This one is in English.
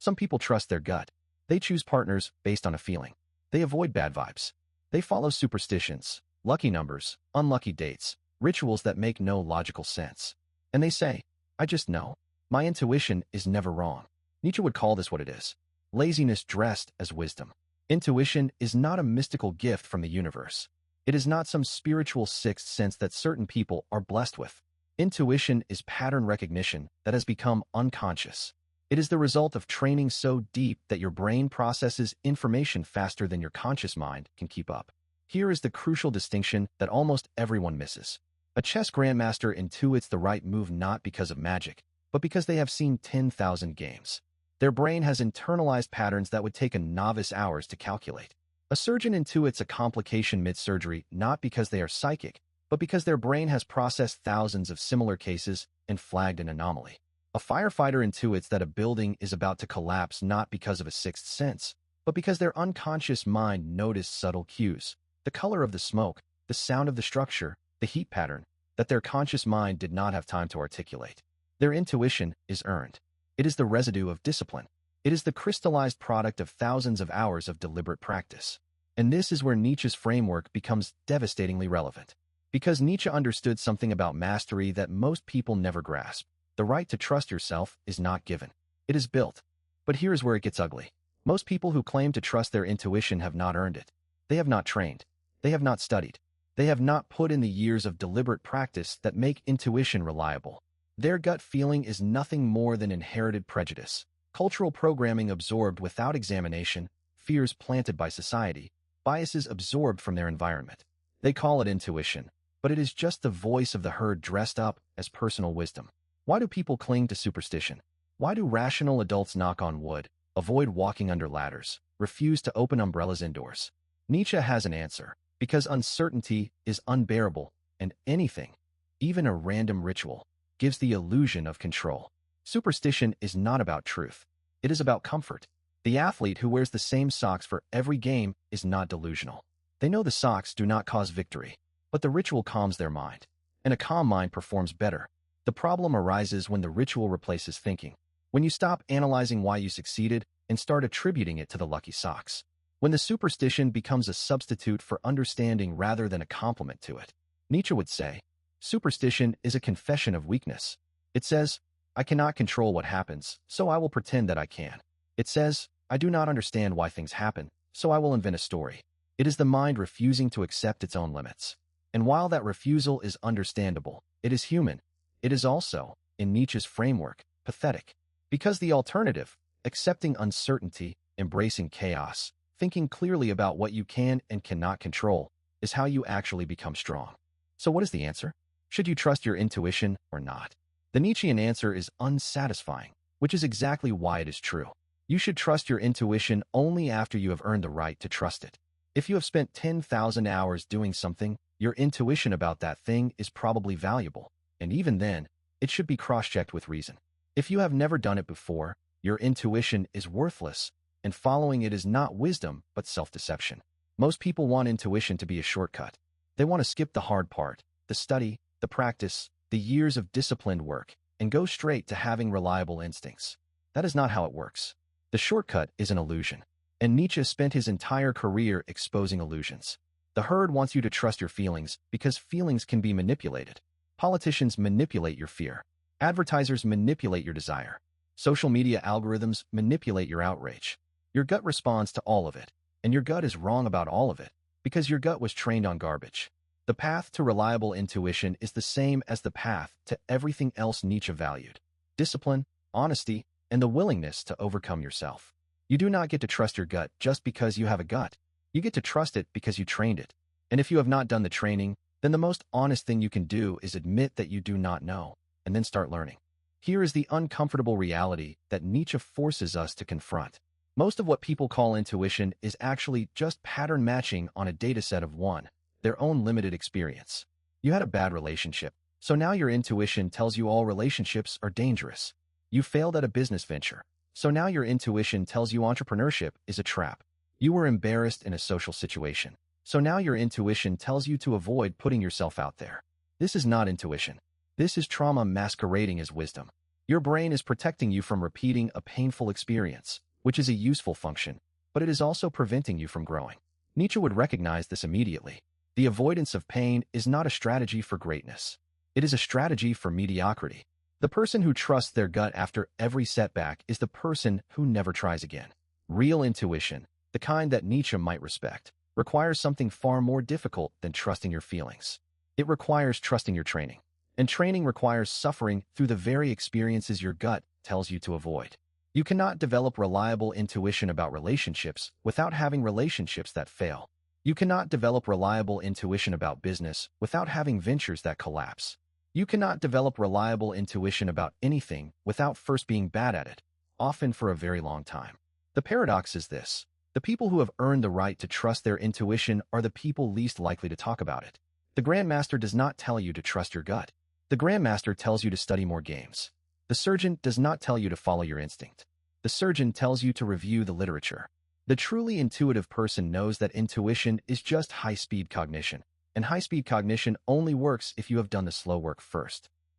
Some people trust their gut. They choose partners based on a feeling. They avoid bad vibes. They follow superstitions, lucky numbers, unlucky dates, rituals that make no logical sense. And they say, I just know. My intuition is never wrong. Nietzsche would call this what it is: laziness dressed as wisdom. Intuition is not a mystical gift from the universe. It is not some spiritual sixth sense that certain people are blessed with. Intuition is pattern recognition that has become unconscious. It is the result of training so deep that your brain processes information faster than your conscious mind can keep up. Here is the crucial distinction that almost everyone misses. A chess grandmaster intuits the right move not because of magic, but because they have seen 10,000 games. Their brain has internalized patterns that would take a novice hours to calculate. A surgeon intuits a complication mid-surgery not because they are psychic, but because their brain has processed thousands of similar cases and flagged an anomaly. A firefighter intuits that a building is about to collapse not because of a sixth sense, but because their unconscious mind noticed subtle cues, the color of the smoke, the sound of the structure, the heat pattern, that their conscious mind did not have time to articulate. Their intuition is earned. It is the residue of discipline. It is the crystallized product of thousands of hours of deliberate practice. And this is where Nietzsche's framework becomes devastatingly relevant. Because Nietzsche understood something about mastery that most people never grasp. The right to trust yourself is not given. It is built. But here is where it gets ugly. Most people who claim to trust their intuition have not earned it. They have not trained. They have not studied. They have not put in the years of deliberate practice that make intuition reliable. Their gut feeling is nothing more than inherited prejudice, cultural programming absorbed without examination, fears planted by society, biases absorbed from their environment. They call it intuition, but it is just the voice of the herd dressed up as personal wisdom. Why do people cling to superstition? Why do rational adults knock on wood, avoid walking under ladders, refuse to open umbrellas indoors? Nietzsche has an answer. Because uncertainty is unbearable, and anything, even a random ritual, gives the illusion of control. Superstition is not about truth. It is about comfort. The athlete who wears the same socks for every game is not delusional. They know the socks do not cause victory, but the ritual calms their mind, and a calm mind performs better. The problem arises when the ritual replaces thinking, when you stop analyzing why you succeeded and start attributing it to the lucky socks. When the superstition becomes a substitute for understanding rather than a complement to it. Nietzsche would say, superstition is a confession of weakness. It says, I cannot control what happens, so I will pretend that I can. It says, I do not understand why things happen, so I will invent a story. It is the mind refusing to accept its own limits. And while that refusal is understandable, it is human. It is also, in Nietzsche's framework, pathetic. Because the alternative, accepting uncertainty, embracing chaos, thinking clearly about what you can and cannot control, is how you actually become strong. So what is the answer? Should you trust your intuition or not? The Nietzschean answer is unsatisfying, which is exactly why it is true. You should trust your intuition only after you have earned the right to trust it. If you have spent 10,000 hours doing something, your intuition about that thing is probably valuable, and even then, it should be cross-checked with reason. If you have never done it before, your intuition is worthless, and following it is not wisdom but self-deception. Most people want intuition to be a shortcut. They want to skip the hard part, the study, the practice, the years of disciplined work, and go straight to having reliable instincts. That is not how it works. The shortcut is an illusion, and Nietzsche spent his entire career exposing illusions. The herd wants you to trust your feelings because feelings can be manipulated. Politicians manipulate your fear. Advertisers manipulate your desire. Social media algorithms manipulate your outrage. Your gut responds to all of it, and your gut is wrong about all of it, because your gut was trained on garbage. The path to reliable intuition is the same as the path to everything else Nietzsche valued: discipline, honesty, and the willingness to overcome yourself. You do not get to trust your gut just because you have a gut. You get to trust it because you trained it. And if you have not done the training, then the most honest thing you can do is admit that you do not know, and then start learning. Here is the uncomfortable reality that Nietzsche forces us to confront. Most of what people call intuition is actually just pattern matching on a dataset of one, their own limited experience. You had a bad relationship, so now your intuition tells you all relationships are dangerous. You failed at a business venture, so now your intuition tells you entrepreneurship is a trap. You were embarrassed in a social situation, so now your intuition tells you to avoid putting yourself out there. This is not intuition. This is trauma masquerading as wisdom. Your brain is protecting you from repeating a painful experience, which is a useful function, but it is also preventing you from growing. Nietzsche would recognize this immediately. The avoidance of pain is not a strategy for greatness. It is a strategy for mediocrity. The person who trusts their gut after every setback is the person who never tries again. Real intuition, the kind that Nietzsche might respect, requires something far more difficult than trusting your feelings. It requires trusting your training. And training requires suffering through the very experiences your gut tells you to avoid. You cannot develop reliable intuition about relationships without having relationships that fail. You cannot develop reliable intuition about business without having ventures that collapse. You cannot develop reliable intuition about anything without first being bad at it, often for a very long time. The paradox is this: the people who have earned the right to trust their intuition are the people least likely to talk about it. The Grandmaster does not tell you to trust your gut. The Grandmaster tells you to study more games. The surgeon does not tell you to follow your instinct. The surgeon tells you to review the literature. The truly intuitive person knows that intuition is just high-speed cognition, and high-speed cognition only works if you have done the slow work first.